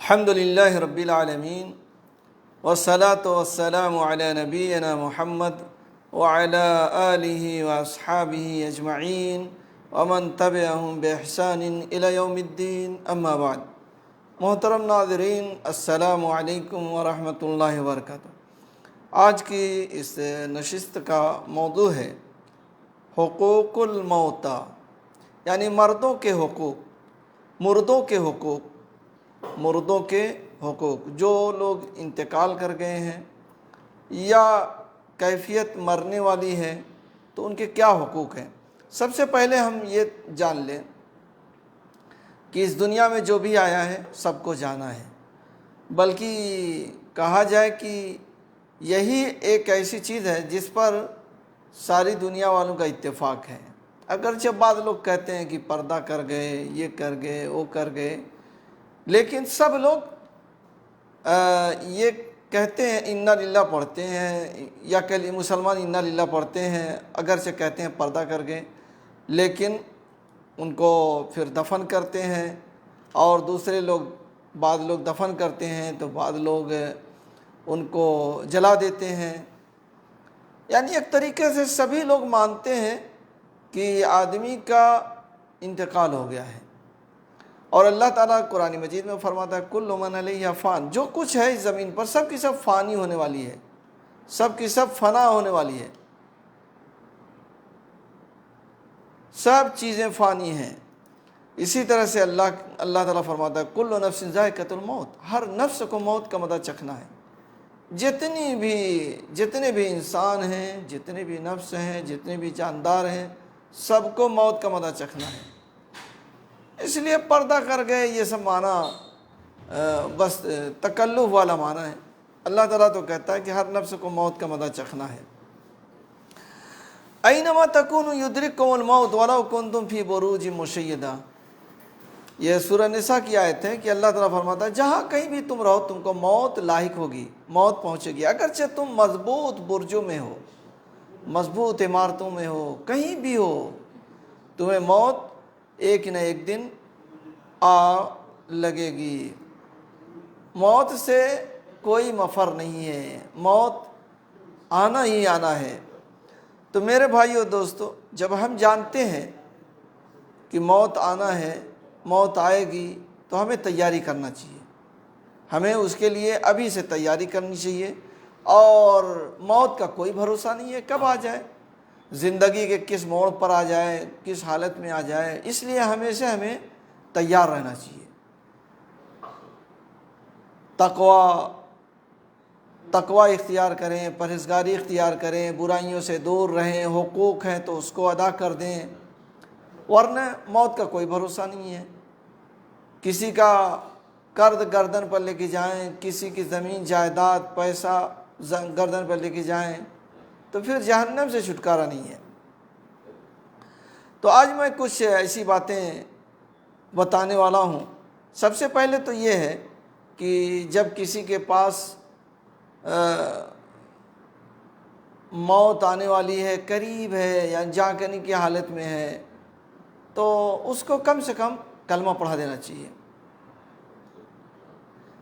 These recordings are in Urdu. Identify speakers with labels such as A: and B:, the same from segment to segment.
A: الحمد للہ رب العالمین والصلاة والسلام علی نبینا محمد وعلی آلہ واصحابہ اجمعین ومن تبعہم بإحسان الی یوم الدین اما بعد۔ محترم ناظرین، السلام علیکم ورحمۃ اللہ وبرکاتہ۔ آج کی اس نشست کا موضوع ہے حقوق الموتى، یعنی مردوں کے حقوق، مردوں کے حقوق جو لوگ انتقال کر گئے ہیں یا کیفیت مرنے والی ہے تو ان کے کیا حقوق ہیں۔ سب سے پہلے ہم یہ جان لیں کہ اس دنیا میں جو بھی آیا ہے سب کو جانا ہے، بلکہ کہا جائے کہ یہی ایک ایسی چیز ہے جس پر ساری دنیا والوں کا اتفاق ہے۔ اگرچہ بعض لوگ کہتے ہیں کہ پردہ کر گئے، یہ کر گئے، وہ کر گئے، لیکن سب لوگ یہ کہتے ہیں انا للہ پڑھتے ہیں، یا مسلمان انا للہ پڑھتے ہیں، اگرچہ کہتے ہیں پردہ کر گئے، لیکن ان کو پھر دفن کرتے ہیں، اور دوسرے لوگ، بعض لوگ دفن کرتے ہیں تو بعض لوگ ان کو جلا دیتے ہیں۔ یعنی ایک طریقے سے سبھی لوگ مانتے ہیں کہ آدمی کا انتقال ہو گیا ہے، اور اللہ تعالیٰ قرآن مجید میں فرماتا ہے کل من علیہا فان، جو کچھ ہے اس زمین پر سب کی سب فانی ہونے والی ہے، سب کی سب فنا ہونے والی ہے، سب چیزیں فانی ہیں۔ اسی طرح سے اللہ تعالیٰ فرماتا ہے کل نفس ذائقۃ الموت، ہر نفس کو موت کا مزہ چکھنا ہے۔ جتنے بھی انسان ہیں، جتنے بھی نفس ہیں، جتنے بھی جاندار ہیں، سب کو موت کا مزہ چکھنا ہے۔ اس لیے پردہ کر گئے یہ سب معنی بس تکلف والا معنی ہے۔ اللہ تعالیٰ تو کہتا ہے کہ ہر نفس کو موت کا مزہ چکھنا ہے۔ اینما تکونوا یدرککم الموت ولو کنتم فی بروج مشیدہ، یہ سورہ نساء کی آیت ہے کہ اللہ تعالیٰ فرماتا ہے جہاں کہیں بھی تم رہو تم کو موت لاحق ہوگی، موت پہنچے گی، اگرچہ تم مضبوط برجوں میں ہو، مضبوط عمارتوں میں ہو، کہیں بھی ہو، تمہیں موت ایک نہ ایک دن آ لگے گی۔ موت سے کوئی مفر نہیں ہے، موت آنا ہی آنا ہے۔ تو میرے بھائیو دوستو، جب ہم جانتے ہیں کہ موت آنا ہے، موت آئے گی، تو ہمیں تیاری کرنا چاہیے، ہمیں اس کے لیے ابھی سے تیاری کرنی چاہیے، اور موت کا کوئی بھروسہ نہیں ہے کب آ جائے، زندگی کے کس موڑ پر آ جائے، کس حالت میں آ جائے، اس لیے ہمیشہ ہمیں تیار رہنا چاہیے۔ تقوی اختیار کریں، پرہیزگاری اختیار کریں، برائیوں سے دور رہیں، حقوق ہیں تو اس کو ادا کر دیں، ورنہ موت کا کوئی بھروسہ نہیں ہے۔ کسی کا قرض گردن پر لے کے جائیں، کسی کی زمین جائیداد پیسہ گردن پر لے کے جائیں تو پھر جہنم سے چھٹکارا نہیں ہے۔ تو آج میں کچھ ایسی باتیں بتانے والا ہوں۔ سب سے پہلے تو یہ ہے کہ جب کسی کے پاس موت آنے والی ہے، قریب ہے یا جاں کرنے کی حالت میں ہے، تو اس کو کم سے کم کلمہ پڑھا دینا چاہیے،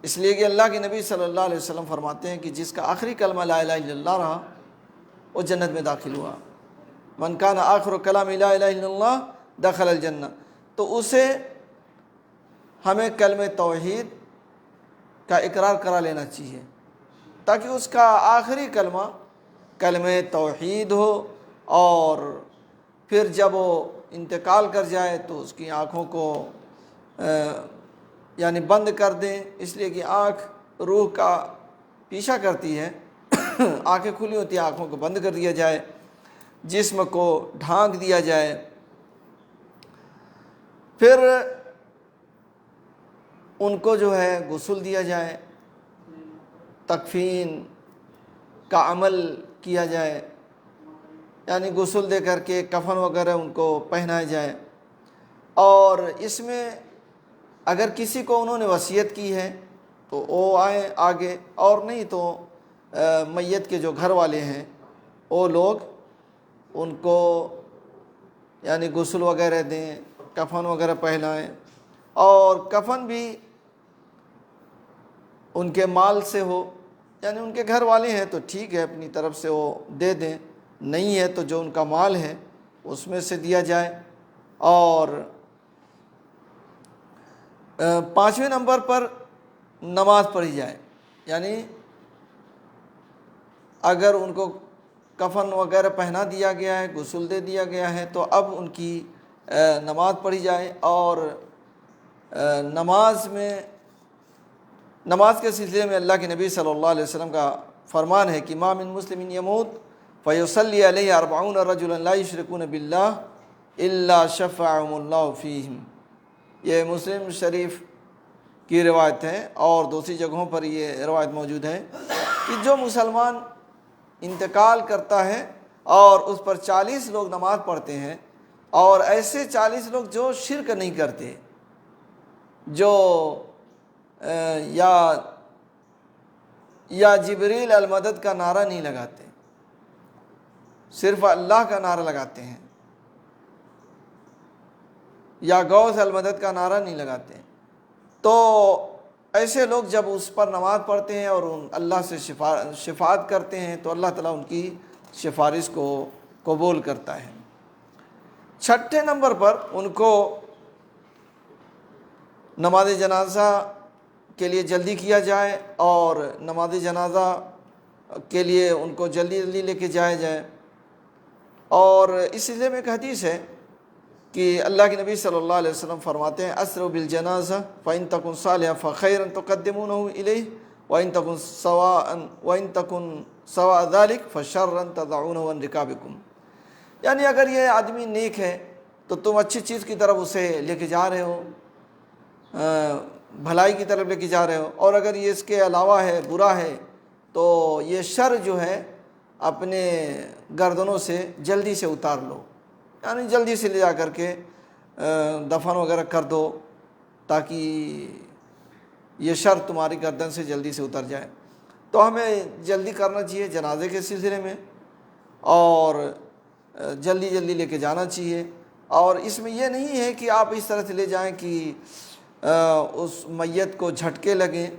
A: اس لیے کہ اللہ کے نبی صلی اللہ علیہ وسلم فرماتے ہیں کہ جس کا آخری کلمہ لا الہ الا اللہ رہا وہ جنت میں داخل ہوا۔ من کان آخر کلام لا الہ الا اللہ دخل الجنہ۔ تو اسے ہمیں کلمہ توحید کا اقرار کرا لینا چاہیے تاکہ اس کا آخری کلمہ کلمہ توحید ہو، اور پھر جب وہ انتقال کر جائے تو اس کی آنکھوں کو یعنی بند کر دیں، اس لیے کہ آنکھ روح کا پیچھا کرتی ہے، آنکھیں کھلی ہوتی ہیں، آنکھوں کو بند کر دیا جائے، جسم کو ڈھانک دیا جائے، پھر ان کو جو ہے غسل دیا جائے، تکفین کا عمل کیا جائے، یعنی غسل دے کر کے کفن وغیرہ ان کو پہنایا جائے، اور اس میں اگر کسی کو انہوں نے وصیت کی ہے تو وہ آئیں آگے، اور نہیں تو میت کے جو گھر والے ہیں وہ لوگ ان کو یعنی غسل وغیرہ دیں، کفن وغیرہ پہنائیں، اور کفن بھی ان کے مال سے ہو، یعنی ان کے گھر والے ہیں تو ٹھیک ہے اپنی طرف سے وہ دے دیں، نہیں ہے تو جو ان کا مال ہے اس میں سے دیا جائے۔ اور 5ویں نمبر پر نماز پڑھی جائے، یعنی اگر ان کو کفن وغیرہ پہنا دیا گیا ہے، غسل دے دیا گیا ہے، تو اب ان کی نماز پڑھی جائے۔ اور نماز کے سلسلے میں اللہ کے نبی صلی اللہ علیہ وسلم کا فرمان ہے کہ ما من مسلم یموت فیصلی علیہ 40 رجلا لا یشرکون باللہ الا شفعهم اللہ فیہم۔ یہ مسلم شریف کی روایت ہے، اور دوسری جگہوں پر یہ روایت موجود ہے کہ جو مسلمان انتقال کرتا ہے اور اس پر 40 لوگ نماز پڑھتے ہیں، اور ایسے 40 لوگ جو شرک نہیں کرتے، جو یا جبریل المدد کا نعرہ نہیں لگاتے، صرف اللہ کا نعرہ لگاتے ہیں، یا غوث المدد کا نعرہ نہیں لگاتے، تو ایسے لوگ جب اس پر نماز پڑھتے ہیں اور اللہ سے شفاعت کرتے ہیں تو اللہ تعالیٰ ان کی سفارش کو قبول کرتا ہے۔ 6 نمبر پر ان کو نماز جنازہ کے لیے جلدی کیا جائے، اور نماز جنازہ کے لیے ان کو جلدی جلدی لے کے جایا جائے۔ اور اس سلسلے میں ایک حدیث ہے کہ اللہ کے نبی صلی اللہ علیہ وسلم فرماتے ہیں اسرعوا بالجنازہ فإن تکن صالحہ فخیرا تقدمونہ الیہ وإن تکن سواء ذلک فشرا تدعونہ عن رکابکم۔ یعنی اگر یہ آدمی نیک ہے تو تم اچھی چیز کی طرف اسے لے کے جا رہے ہو، بھلائی کی طرف لے کے جا رہے ہو، اور اگر یہ اس کے علاوہ ہے، برا ہے، تو یہ شر جو ہے اپنے گردنوں سے جلدی سے اتار لو، یعنی جلدی سے لے جا کر کے دفن وغیرہ کر دو تاکہ یہ شر تمہاری گردن سے جلدی سے اتر جائے۔ تو ہمیں جلدی کرنا چاہیے جنازے کے سلسلے میں، اور جلدی جلدی لے کے جانا چاہیے۔ اور اس میں یہ نہیں ہے کہ آپ اس طرح سے لے جائیں کہ اس میت کو جھٹکے لگیں۔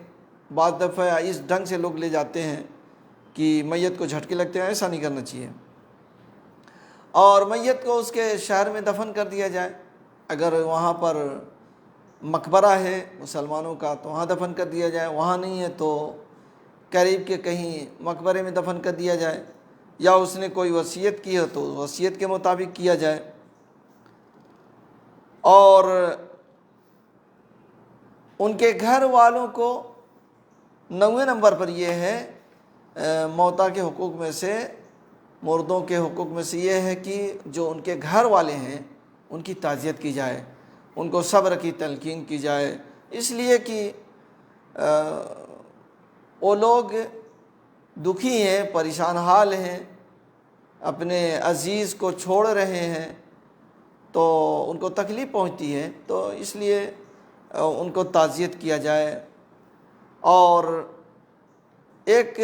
A: بعض دفعہ اس ڈھنگ سے لوگ لے جاتے ہیں کہ میت کو جھٹکے لگتے ہیں، ایسا نہیں کرنا چاہیے۔ اور میت کو اس کے شہر میں دفن کر دیا جائے، اگر وہاں پر مقبرہ ہے مسلمانوں کا تو وہاں دفن کر دیا جائے، وہاں نہیں ہے تو قریب کے کہیں مقبرے میں دفن کر دیا جائے، یا اس نے کوئی وصیت کی ہو تو وصیت کے مطابق کیا جائے۔ اور ان کے گھر والوں کو 9ویں نمبر پر یہ ہے موتا کے حقوق میں سے، مردوں کے حقوق میں سے یہ ہے کہ جو ان کے گھر والے ہیں ان کی تعزیت کی جائے، ان کو صبر کی تلقین کی جائے، اس لیے کہ وہ لوگ دکھی ہیں، پریشان حال ہیں، اپنے عزیز کو چھوڑ رہے ہیں، تو ان کو تکلیف پہنچتی ہے، تو اس لیے ان کو تعزیت کیا جائے۔ اور ایک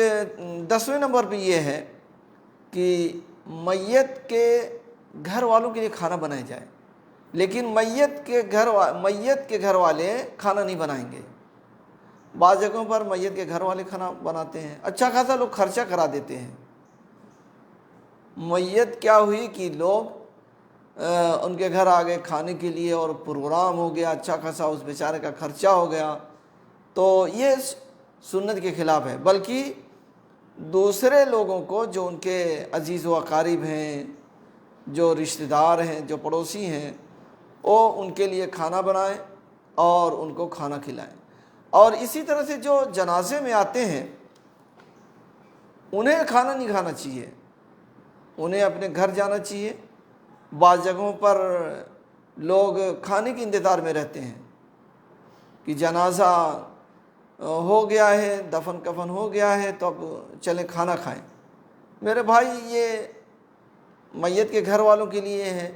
A: 10ویں نمبر پہ یہ ہے کہ میت کے گھر والوں کے لیے کھانا بنایا جائے، لیکن میت کے گھر والے کھانا نہیں بنائیں گے۔ بعض جگہوں پر میت کے گھر والے کھانا بناتے ہیں، اچھا خاصا لوگ خرچہ کرا دیتے ہیں۔ میت کیا ہوئی کہ لوگ ان کے گھر آ گئے کھانے کے لیے، اور پروگرام ہو گیا، اچھا خاصا اس بیچارے کا خرچہ ہو گیا، تو یہ سنت کے خلاف ہے۔ بلکہ دوسرے لوگوں کو جو ان کے عزیز و اقارب ہیں، جو رشتہ دار ہیں، جو پڑوسی ہیں، وہ ان کے لیے کھانا بنائیں اور ان کو کھانا کھلائیں۔ اور اسی طرح سے جو جنازے میں آتے ہیں انہیں کھانا نہیں کھانا چاہیے، انہیں اپنے گھر جانا چاہیے۔ بعض جگہوں پر لوگ کھانے کے انتظار میں رہتے ہیں کہ جنازہ ہو گیا ہے، دفن کفن ہو گیا ہے، تو اب چلیں کھانا کھائیں۔ میرے بھائی یہ میت کے گھر والوں کے لیے ہے،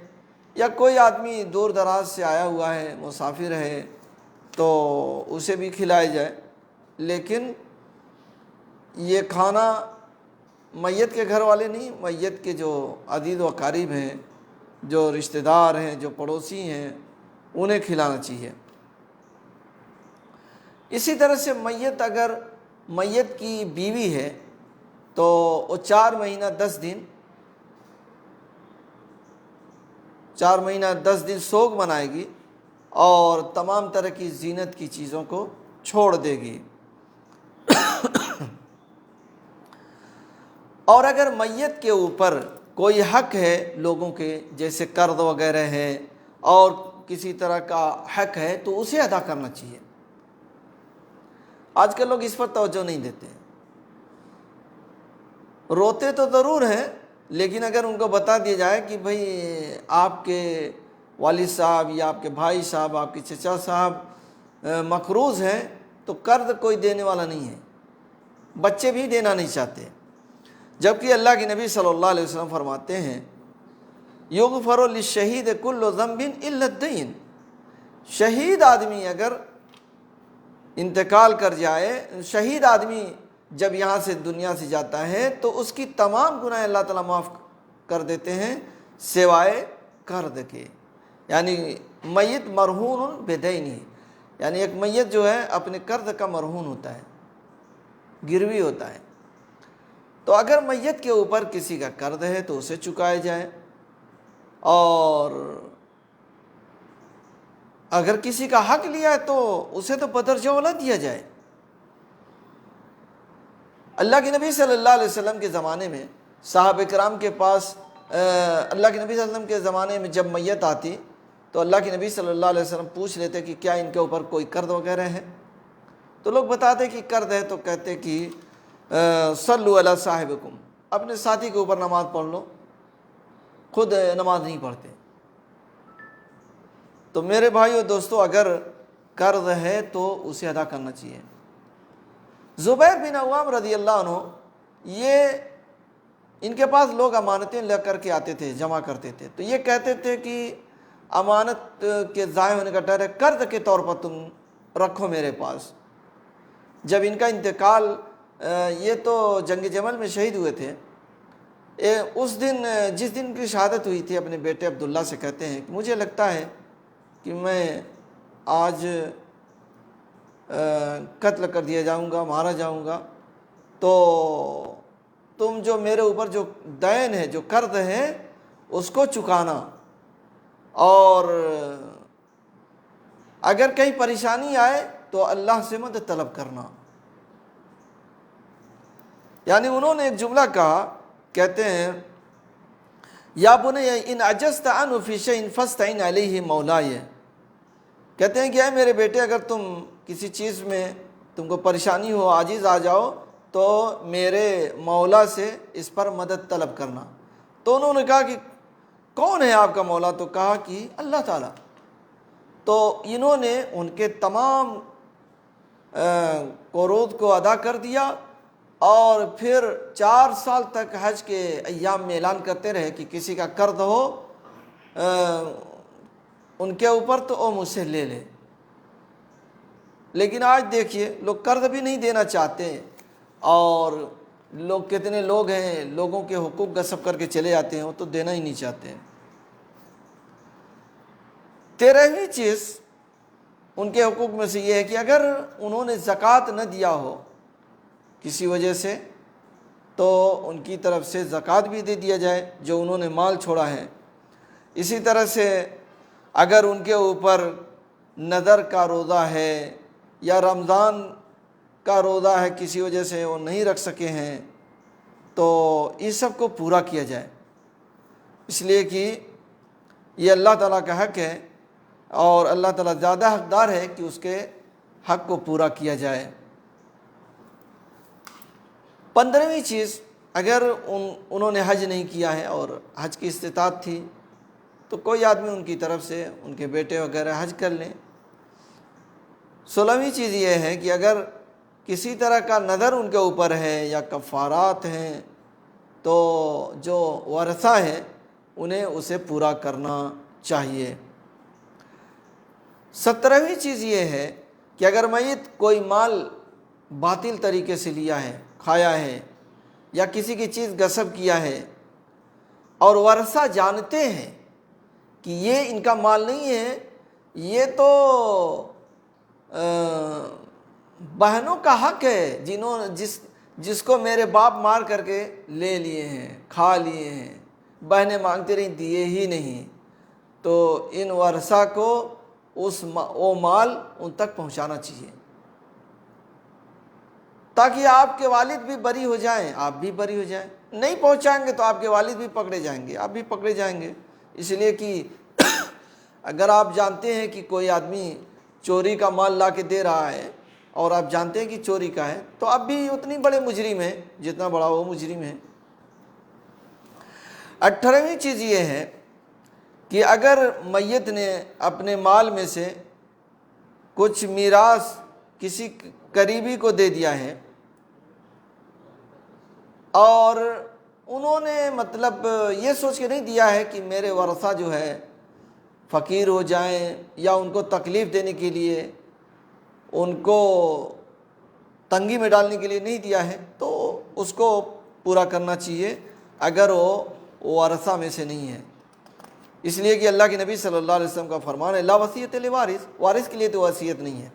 A: یا کوئی آدمی دور دراز سے آیا ہوا ہے، مسافر ہے، تو اسے بھی کھلایا جائے، لیکن یہ کھانا میت کے گھر والے نہیں، میت کے جو عزیز و اقارب ہیں، جو رشتہ دار ہیں، جو پڑوسی ہیں، انہیں کھلانا چاہیے۔ اسی طرح سے اگر میت کی بیوی ہے تو وہ 4 مہینہ 10 دن 4 مہینہ 10 دن سوگ منائے گی اور تمام طرح کی زینت کی چیزوں کو چھوڑ دے گی۔ اور اگر میت کے اوپر کوئی حق ہے لوگوں کے، جیسے قرض وغیرہ ہے اور کسی طرح کا حق ہے، تو اسے ادا کرنا چاہیے۔ آج کل لوگ اس پر توجہ نہیں دیتے، روتے تو ضرور ہیں، لیکن اگر ان کو بتا دیا جائے کہ بھئی آپ کے والد صاحب یا آپ کے بھائی صاحب، آپ کے چچا صاحب مقروض ہیں، تو قرض کوئی دینے والا نہیں ہے، بچے بھی دینا نہیں چاہتے۔ جبکہ اللہ کے نبی صلی اللہ علیہ وسلم فرماتے ہیں یغفر للشہید کل ذنب الا الدین، شہید آدمی اگر انتقال کر جائے، شہید آدمی جب یہاں سے دنیا سے جاتا ہے تو اس کی تمام گناہ اللہ تعالیٰ معاف کر دیتے ہیں سوائے قرض کے۔ یعنی میت مرہون بدینہ، یعنی ایک میت جو ہے اپنے قرض کا مرہون ہوتا ہے، گروی ہوتا ہے۔ تو اگر میت کے اوپر کسی کا قرض ہے تو اسے چکایا جائے، اور اگر کسی کا حق لیا ہے تو اسے تو بدرجہ اولی دیا جائے۔ اللہ کے نبی صلی اللہ علیہ وسلم کے زمانے میں صحابہ کرام کے پاس اللہ کے نبی صلی اللہ علیہ وسلم کے زمانے میں جب میت آتی تو اللہ کے نبی صلی اللہ علیہ وسلم پوچھ لیتے کہ کیا ان کے اوپر کوئی قرض وغیرہ ہے؟ تو لوگ بتاتے کہ قرض ہے، تو کہتے کہ صلوا علی صاحبکم، اپنے ساتھی کے اوپر نماز پڑھ لو، خود نماز نہیں پڑھتے۔ تو میرے بھائیو دوستو، اگر قرض ہے تو اسے ادا کرنا چاہیے۔ زبیر بن عوام رضی اللہ عنہ، ان کے پاس لوگ امانتیں لے کر کے آتے تھے، جمع کرتے تھے، تو یہ کہتے تھے کہ امانت کے ضائع ہونے کا ڈر ہے، قرض کے طور پر تم رکھو میرے پاس۔ جب ان کا انتقال، یہ تو جنگ جمل میں شہید ہوئے تھے، اس دن جس دن کی شہادت ہوئی تھی، اپنے بیٹے عبداللہ سے کہتے ہیں کہ مجھے لگتا ہے کہ میں آج قتل کر دیا جاؤں گا، مارا جاؤں گا، تو تم جو میرے اوپر جو دین ہے، جو قرض ہے، اس کو چکانا، اور اگر کہیں پریشانی آئے تو اللہ سے مدد طلب کرنا۔ یعنی انہوں نے ایک جملہ کہا، کہتے ہیں یا بنی ان عجزت عنہ فی شیء فاستعن علیہ مولاي، کہتے ہیں کہ اے میرے بیٹے، اگر تم کسی چیز میں تم کو پریشانی ہو، عاجز آ جاؤ، تو میرے مولا سے اس پر مدد طلب کرنا۔ تو انہوں نے کہا کہ کون ہے آپ کا مولا؟ تو کہا کہ اللہ تعالیٰ۔ تو انہوں نے ان کے تمام قروض کو ادا کر دیا، اور پھر 4 سال تک حج کے ایام میں اعلان کرتے رہے کہ کسی کا قرض ہو ان کے اوپر تو وہ مجھ سے لے لے۔ لیکن آج دیکھیے، لوگ قرض بھی نہیں دینا چاہتے، اور لوگ کتنے لوگ ہیں لوگوں کے حقوق غصب کر کے چلے جاتے ہیں، وہ تو دینا ہی نہیں چاہتے۔ 13ویں چیز ان کے حقوق میں سے یہ ہے کہ اگر انہوں نے زکوٰۃ نہ دیا ہو کسی وجہ سے، تو ان کی طرف سے زکوٰۃ بھی دے دیا جائے جو انہوں نے مال چھوڑا ہے۔ اسی طرح سے اگر ان کے اوپر نذر کا روزہ ہے یا رمضان کا روزہ ہے، کسی وجہ سے وہ نہیں رکھ سکے ہیں، تو اس سب کو پورا کیا جائے، اس لیے کہ یہ اللہ تعالیٰ کا حق ہے، اور اللہ تعالیٰ زیادہ حقدار ہے کہ اس کے حق کو پورا کیا جائے۔ 15ویں چیز، اگر انہوں نے حج نہیں کیا ہے اور حج کی استطاعت تھی، تو کوئی آدمی ان کی طرف سے، ان کے بیٹے وغیرہ حج کر لیں۔ 16ویں چیز یہ ہے کہ اگر کسی طرح کا نذر ان کے اوپر ہے یا کفارات ہیں، تو جو ورثہ ہیں انہیں اسے پورا کرنا چاہیے۔ 17ویں چیز یہ ہے کہ اگر میت کوئی مال باطل طریقے سے لیا ہے، کھایا ہے، یا کسی کی چیز غصب کیا ہے، اور ورثہ جانتے ہیں کہ یہ ان کا مال نہیں ہے، یہ تو بہنوں کا حق ہے جس کو میرے باپ مار کر کے لے لیے ہیں، کھا لیے ہیں، بہنیں مانگتے رہیں دیے ہی نہیں، تو ان ورثہ کو وہ مال ان تک پہنچانا چاہیے، تاکہ آپ کے والد بھی بری ہو جائیں، آپ بھی بری ہو جائیں۔ نہیں پہنچائیں گے تو آپ کے والد بھی پکڑے جائیں گے، آپ بھی پکڑے جائیں گے، اس لیے کہ اگر آپ جانتے ہیں کہ کوئی آدمی چوری کا مال لا کے دے رہا ہے اور آپ جانتے ہیں کہ چوری کا ہے، تو آپ بھی اتنی بڑے مجرم ہیں جتنا بڑا وہ مجرم ہے۔ 18ویں چیز یہ ہے کہ اگر میت نے اپنے مال میں سے کچھ میراث کسی قریبی کو دے دیا ہے اور انہوں نے مطلب یہ سوچ کے نہیں دیا ہے کہ میرے ورثہ جو ہے فقیر ہو جائیں، یا ان کو تکلیف دینے کے لیے، ان کو تنگی میں ڈالنے کے لیے نہیں دیا ہے، تو اس کو پورا کرنا چاہیے اگر وہ ورثہ میں سے نہیں ہے۔ اس لیے کہ اللہ کے نبی صلی اللہ علیہ وسلم کا فرمان ہے لا وصیت لوارث، وارث کے لیے تو وصیت نہیں ہے،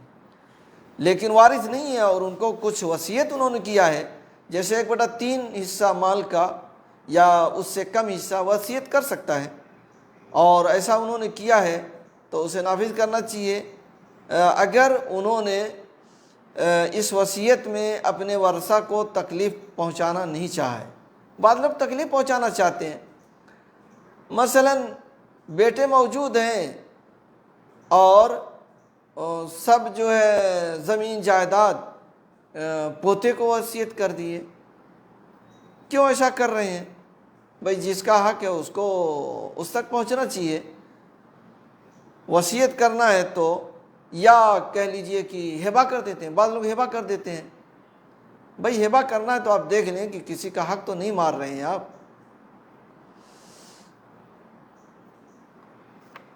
A: لیکن وارث نہیں ہے اور ان کو کچھ وصیت انہوں نے کیا ہے، جیسے 1/3 حصہ مال کا یا اس سے کم حصہ وصیت کر سکتا ہے، اور ایسا انہوں نے کیا ہے تو اسے نافذ کرنا چاہیے۔ اگر انہوں نے اس وصیت میں اپنے ورثہ کو تکلیف پہنچانا نہیں چاہا ہے، بعض لوگ تکلیف پہنچانا چاہتے ہیں، مثلا بیٹے موجود ہیں اور سب جو ہے زمین جائیداد پوتے کو وصیت کر دیے، کیوں ایسا کر رہے ہیں؟ بھئی جس کا حق ہے اس کو اس تک پہنچنا چاہیے، وصیت کرنا ہے تو، یا کہہ لیجئے کہ ہبہ کر دیتے ہیں، بعض لوگ ہبہ کر دیتے ہیں۔ بھئی ہبہ کرنا ہے تو آپ دیکھ لیں کہ کسی کا حق تو نہیں مار رہے ہیں آپ،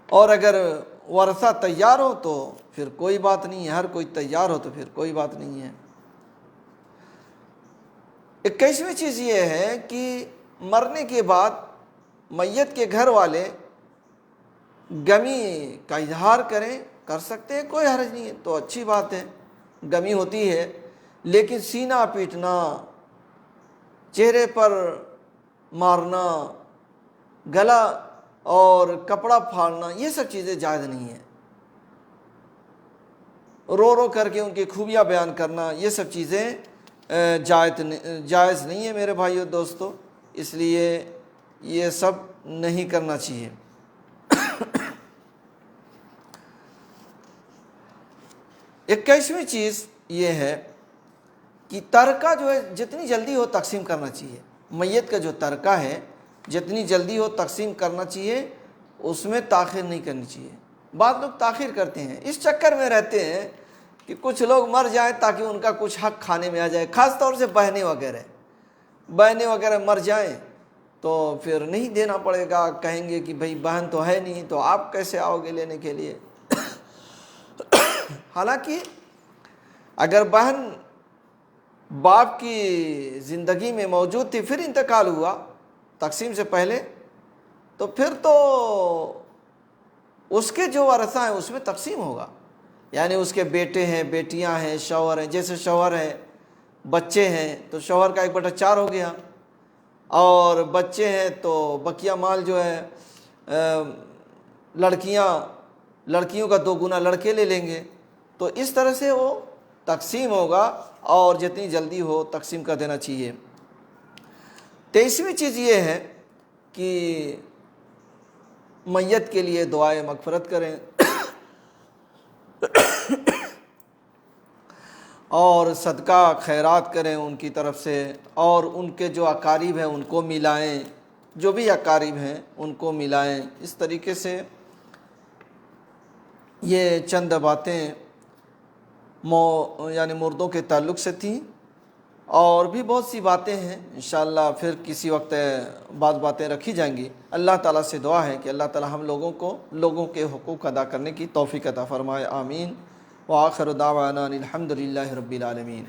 A: اور اگر ورثہ تیار ہو تو پھر کوئی بات نہیں ہے، ہر کوئی تیار ہو تو پھر کوئی بات نہیں ہے۔ 21ویں چیز یہ ہے کہ مرنے کے بعد میت کے گھر والے غمی کا اظہار کر سکتے ہیں، کوئی حرج نہیں ہے، تو اچھی بات ہے، غمی ہوتی ہے، لیکن سینہ پیٹنا، چہرے پر مارنا، گلا اور کپڑا پھاڑنا، یہ سب چیزیں جائز نہیں ہیں۔ رو رو کر کے ان کی خوبیاں بیان کرنا، یہ سب چیزیں جائز نہیں ہے میرے بھائیو دوستو، اس لیے یہ سب نہیں کرنا چاہیے۔ 21ویں چیز یہ ہے کہ ترکہ جو ہے جتنی جلدی ہو تقسیم کرنا چاہیے، میت کا جو ترکہ ہے جتنی جلدی ہو تقسیم کرنا چاہیے، اس میں تاخیر نہیں کرنی چاہیے۔ بعض لوگ تاخیر کرتے ہیں، اس چکر میں رہتے ہیں کہ کچھ لوگ مر جائیں تاکہ ان کا کچھ حق کھانے میں آ جائے، خاص طور سے بہنیں وغیرہ مر جائیں تو پھر نہیں دینا پڑے گا، کہیں گے کہ بھئی بہن تو ہے نہیں تو آپ کیسے آؤ گے لینے کے لیے۔ حالانکہ اگر بہن باپ کی زندگی میں موجود تھی پھر انتقال ہوا تقسیم سے پہلے، تو پھر تو اس کے جو ورثہ ہیں اس میں تقسیم ہوگا، یعنی اس کے بیٹے ہیں، بیٹیاں ہیں، شوہر ہیں، جیسے شوہر ہے، بچے ہیں تو شوہر کا 1/4 ہو گیا، اور بچے ہیں تو بقیہ مال جو ہے لڑکیوں کا 2 گنا لڑکے لے لیں گے، تو اس طرح سے وہ تقسیم ہوگا، اور جتنی جلدی ہو تقسیم کر دینا چاہیے۔ 23ویں چیز یہ ہے کہ میت کے لیے دعائے مغفرت کریں اور صدقہ خیرات کریں ان کی طرف سے، اور ان کے جو اقارب ہیں ان کو ملائیں، جو بھی اقارب ہیں ان کو ملائیں۔ اس طریقے سے یہ چند باتیں یعنی مردوں کے تعلق سے تھیں، اور بھی بہت سی باتیں ہیں، انشاءاللہ پھر کسی وقت بعض باتیں رکھی جائیں گی۔ اللہ تعالیٰ سے دعا ہے کہ اللہ تعالیٰ ہم لوگوں کے حقوق ادا کرنے کی توفیق عطا فرمائے، آمین۔ وآخر دعوانا الحمد للہ رب العالمین۔